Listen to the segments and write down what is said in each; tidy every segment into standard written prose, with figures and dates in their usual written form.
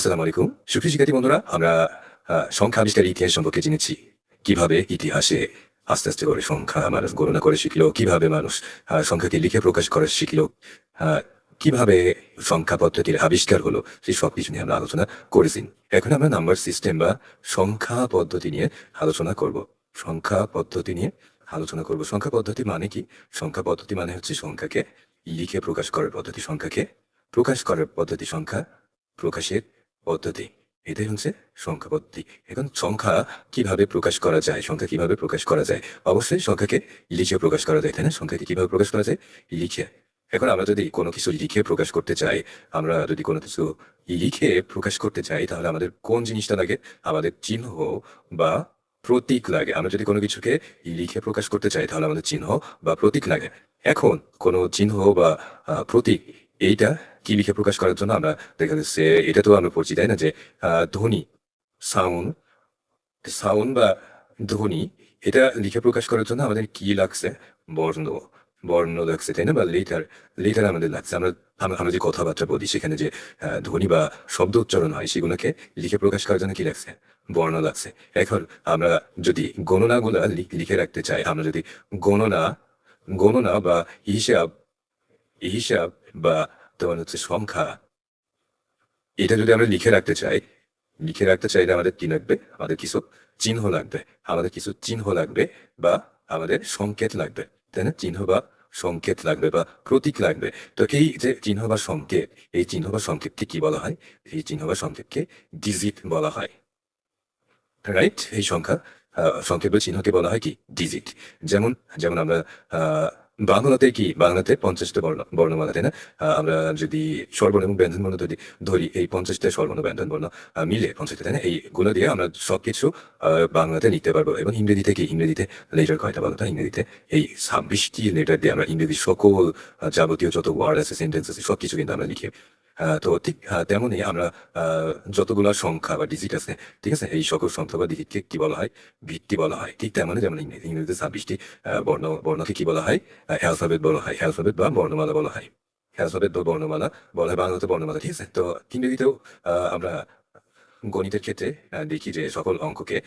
আসসালামু আলাইকুম। সুপ্রিয় শিক্ষার্থী বন্ধুরা, আমরা সংখ্যা আবিষ্কারের ইতিহাস সম্পর্কে জেনেছি। কিভাবে ইতিহাসে আস্তে আস্তে করে সংখ্যা মানুষ গণনা করে শিখলো, কিভাবে মানুষ সংখ্যাকে লিখে প্রকাশ করা শিখলো, আহ, কিভাবে সংখ্যা পদ্ধতির আবিষ্কার হলো, সেই সব কিছু নিয়ে আমরা আলোচনা করেছি। এখন আমরা নাম্বার সিস্টেম বা সংখ্যা পদ্ধতি নিয়ে আলোচনা করব। সংখ্যা পদ্ধতি নিয়ে আলোচনা করব। সংখ্যা পদ্ধতি মানে কি? সংখ্যা পদ্ধতি মানে হচ্ছে সংখ্যাকে লিখে প্রকাশ করার পদ্ধতি, সংখ্যাকে প্রকাশ করার পদ্ধতি, সংখ্যা প্রকাশের পদ্ধতি। এটাই হচ্ছে সংখ্যা পদ্ধতি। এখন সংখ্যা কিভাবে প্রকাশ করা যায়? সংখ্যা কিভাবে প্রকাশ করা যায়? অবশ্যই সংখ্যাকে লিখে প্রকাশ করা যায়, তাই না? সংখ্যাকে কিভাবে প্রকাশ করা যায়? লিখে। এখন আমরা যদি কোনো কিছু লিখে প্রকাশ করতে চাই, আমরা যদি কোনো কিছু লিখে প্রকাশ করতে চাই, তাহলে আমাদের কোন জিনিসটা লাগে? আমাদের চিহ্ন বা প্রতীক লাগে। আমরা যদি কোনো কিছুকে লিখে প্রকাশ করতে চাই, তাহলে আমাদের চিহ্ন বা প্রতীক লাগে। এখন কোনো চিহ্ন বা প্রতীক, এইটা কি লিখে প্রকাশ করার জন্য আমরা দেখা যাচ্ছে, এটা তো আমরা পড়ছি তাই না, যে ধ্বনি, সাউন্ড, সাউন্ড বা ধ্বনি, এটা লিখে প্রকাশ করার জন্য আমাদের কি লাগছে? বর্ণ, বর্ণ লাগছে, তাই না? বা লেটার, লেটার আমাদের লাগছে। আমরা আমরা যে কথাবার্তা বলি, সেখানে যে ধ্বনি বা শব্দ উচ্চারণ হয়, সেগুলোকে লিখে প্রকাশ করার জন্য কি লাগছে? বর্ণ লাগছে। এখন আমরা যদি গণনাগুলা লিখে রাখতে চাই, আমরা যদি গণনা, গণনা বা হিসাব, হিসাব বা তোমার হচ্ছে সংখ্যা, এটা যদি আমরা লিখে রাখতে চাই, লিখে রাখতে চাইলে আমাদের কি লাগবে? আমাদের কিছু চিহ্ন লাগবে, আমাদের কিছু চিহ্ন লাগবে বা আমাদের সংকেত লাগবে, তাই না? চিহ্ন বা সংকেত লাগবে বা প্রতীক লাগবে। তো এই যে চিহ্ন বা সংকেত, এই চিহ্ন বা সংকেতকে কি বলা হয়? এই চিহ্ন বা সংকেতকে ডিজিট বলা হয়, রাইট? এই সংখ্যা সংকেত বা চিহ্নকে বলা হয় কি? ডিজিট। যেমন, যেমন আমরা বাংলাতে কি, বাংলাতে 50টা বর্ণমালা, তাই না? আমরা যদি স্বরবর্ণ এবং ব্যঞ্জন বর্ণ ধরি, এই 50টা স্বরবর্ণ ব্যঞ্জন বর্ণ মিলে 50টা, তাই না? এইগুলো দিয়ে আমরা সবকিছু বাংলাতে লিখতে পারবো। এবং ইংরেজিতে কি? ইংরেজিতে লেটার কয়টা বলতো? ইংরেজিতে এই 26টি লেটার দিয়ে আমরা ইংরেজি সকল যাবতীয় যত ওয়ার্ড আছে, সেন্টেন্স আছে, সবকিছু কিন্তু আমরা লিখি। তো ঠিক তেমনই আমরা যতগুলা সংখ্যা বা ডিজিট আছে, ঠিক আছে, এই সকল সংখ্যা বা ডিজিটকে কি বলা হয়? ভিত্তি বলা হয়। ঠিক তেমনই যেমন ইংরেজিতে 26টি বর্ণকে কি বলা হয়? অ্যালফাবেট বলা হয়, অ্যালফাবেট বা বর্ণমালা বলা হয়। অ্যালফাবেট বা বর্ণমালা বলা হয়, বাংলাতে বর্ণমালা, ঠিক আছে। তো ইংরেজিতেও আমরা গণিতের ক্ষেত্রে দেখি যে সকল অঙ্ককে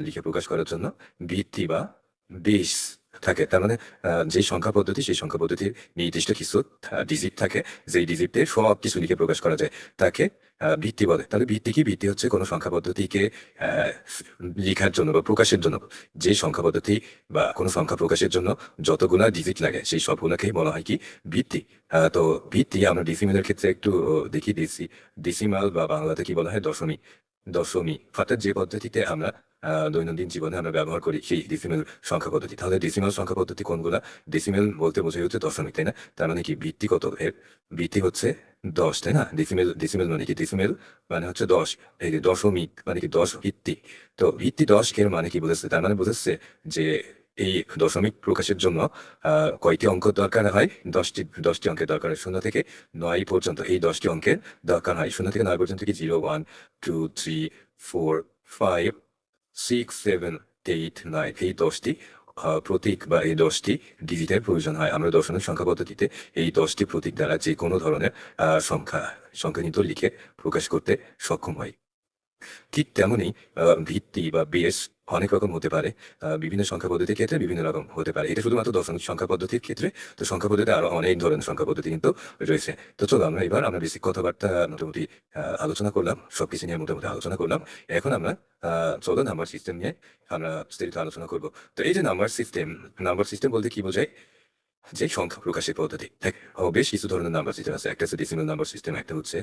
লিখে প্রকাশ করার জন্য ভিত্তি বা বেস থাকে। তার মানে যে সংখ্যা পদ্ধতি, সেই সংখ্যা পদ্ধতির নির্দিষ্ট কিছু ডিজিট থাকে, যেই ডিজিটে সব কিছু লিখে প্রকাশ করা যায়, তাকে ভিত্তি বলে। তাহলে ভিত্তি কি? ভিত্তি হচ্ছে কোনো সংখ্যা পদ্ধতিকে আহ, লিখার জন্য বা প্রকাশের জন্য, যে সংখ্যা পদ্ধতি বা কোনো সংখ্যা প্রকাশের জন্য যতগুলা ডিজিট লাগে, সেই সবগুলাকেই বলা হয় কি? ভিত্তি। তো ভিত্তি আমরা ডিসিমেলের ক্ষেত্রে একটু দেখি। ডিসিমাল বা বাংলাতে কি বলা হয়? দশমিক। দশমিক অর্থাৎ যে পদ্ধতিতে আমরা দৈনন্দিন জীবনে আমরা ব্যবহার করি, সেই ডিসিমেল সংখ্যা পদ্ধতি। তাহলে ডিসিমেল সংখ্যা পদ্ধতি কোনগুলা? ডিসিমেল বলতে বোঝাই হচ্ছে দশমিক, তাই না? তার মানে কি? ভিত্তি কত? এর ভিত্তি হচ্ছে 10, তাই না? ডিসিমেল, ডিসিমেল মানে কি? ডিসিমেল মানে হচ্ছে 10। এই যে দশমিক মানে কি? 10 ভিত্তি। তো ভিত্তি 10 এর মানে কি বোঝাচ্ছে? তার মানে বোঝাচ্ছে যে এই দশমিক প্রকাশের জন্য কয়টি অঙ্ক দরকার হয়? 10টি অঙ্কের দরকার হয়। 0 থেকে 9 পর্যন্ত এই 10টি অঙ্কের দরকার হয়। 0 থেকে 9 পর্যন্ত কি? 0, 1, 2, 3, 4, 5, 6, 7, 8, 9, এই 10টি প্রতীক বা এই 10টি ডিজিটের প্রয়োজন হয়। আমরা দশমিক সংখ্যা পদ্ধতিতে এই 10টি প্রতীক দ্বারা যে কোনো ধরনের সংখ্যা কিন্তু লিখে প্রকাশ করতে সক্ষম হয়। ঠিক তেমনই ভিত্তি বা বেস অনেক রকম হতে পারে। বিভিন্ন সংখ্যা পদ্ধতির ক্ষেত্রে বিভিন্ন রকম হতে পারে। এটা শুধুমাত্র দশমিক সংখ্যা পদ্ধতির ক্ষেত্রে। তো সংখ্যা পদ্ধতিতে আরো অনেক ধরনের সংখ্যা পদ্ধতি কিন্তু রয়েছে। তো চলো আমরা বেসিক কথাবার্তা মোটামুটি আলোচনা করলাম, সবকিছু নিয়ে মোটামুটি আলোচনা করলাম। এখন আমরা চলো নাম্বার সিস্টেম নিয়ে আমরা বিস্তারিত আলোচনা করব। তো এই যে নাম্বার সিস্টেম, নাম্বার সিস্টেম বলতে কি বোঝায়? যে সংখ্যা প্রকাশের পদ্ধতি। দেখ, বেশ কিছু ধরনের নাম্বার সিস্টেম আছে। একটা হচ্ছে ডেসিমাল নাম্বার সিস্টেম, একটা হচ্ছে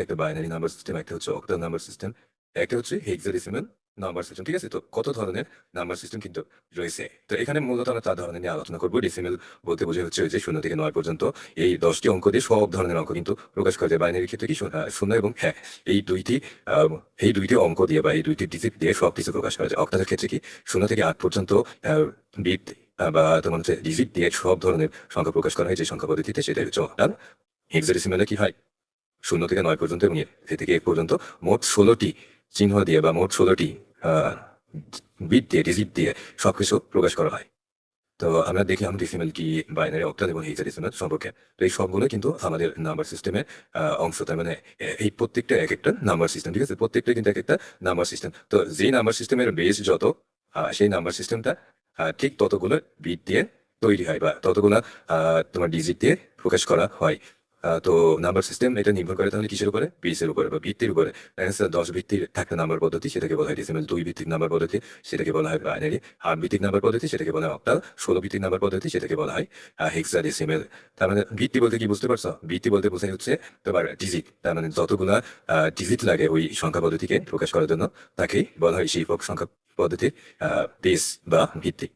একটা বাইনারি নাম্বার সিস্টেম, একটা হচ্ছে অক্টাল নাম্বার সিস্টেম, একটা হচ্ছে হেক্সাডেসিমাল নাম্বার সিস্টেম, ঠিক আছে? তো কত ধরনের নাম্বার সিস্টেম কিন্তু রয়েছে। তো এখানে মূলত আমরা 4 ধরনের নিয়ে আলোচনা করবো। ডেসিমাল বলতে বোঝা হচ্ছে ওই যে 0 থেকে 9 পর্যন্ত এই 10টি অঙ্ক দিয়ে সব ধরনের অঙ্ক কিন্তু প্রকাশ করা যায়। বাইনারির ক্ষেত্রে কি? 0 এবং 1, এই দুইটি এই দুইটি অঙ্ক দিয়ে বা এই দুইটি ডিজিট দিয়ে সব কিছু প্রকাশ করা যায়। অক্টালের ক্ষেত্রে কি? 0 থেকে 8 পর্যন্ত বিট বা তোমার হচ্ছে ডিজিট দিয়ে সব ধরনের সংখ্যা প্রকাশ করা হয় যে সংখ্যা পদ্ধতিতে, সেটাই হচ্ছে অক্টাল। হেক্সাডেসিমালে কি হয়? 0 থেকে 9 পর্যন্ত এবং এ থেকে 1 পর্যন্ত মোট 16টি চিহ্ন দিয়ে বা মোট 16টি বিট দিয়ে, ডিজিট দিয়ে সবকিছু প্রকাশ করা হয়। তো আমরা দেখলাম ডেসিমেল কি, বাইনারি, অক্টাল এবং হেক্সাডেসিমেল সম্পর্কে। তো এই সবগুলো কিন্তু আমাদের নাম্বার সিস্টেমের অংশ। তার মানে এই প্রত্যেকটা এক একটা নাম্বার সিস্টেম, ঠিক আছে? প্রত্যেকটা কিন্তু এক একটা নাম্বার সিস্টেম। তো যেই নাম্বার সিস্টেমের বেস যত, সেই নাম্বার সিস্টেমটা ঠিক ততগুলো বিট দিয়ে তৈরি হয়, বা ততগুলো তোমার ডিজিট দিয়ে প্রকাশ করা হয়। তো নাম্বার সিস্টেম এটা নির্ভর করে তাহলে কিসের উপরে? বেসের উপরে বা ভিত্তির উপরে। 10 ভিত্তির একটা নাম্বার পদ্ধতি, সেটাকে বলা হয় ডেসিমেল। 2 ভিত্তিক নাম্বার পদ্ধতি, সেটাকে বলা হয় বাইনারি। 8 ভিত্তিক নাম্বার পদ্ধতি, সেটাকে বলা হয় অক্টাল। 16 ভিত্তিক নাম্বার পদ্ধতি, সেটাকে বলা হয় হেক্সাডেসিমেল। তার মানে ভিত্তি বলতে কি বুঝতে পারছো? ভিত্তি বলতে বোঝায় হচ্ছে তোমার ডিজিট। তার মানে যতগুলা ডিজিট লাগে ওই সংখ্যা পদ্ধতিকে প্রকাশ করার জন্য, তাকেই বলা হয় সেই সংখ্যা পদ্ধতির বেস বা ভিত্তি।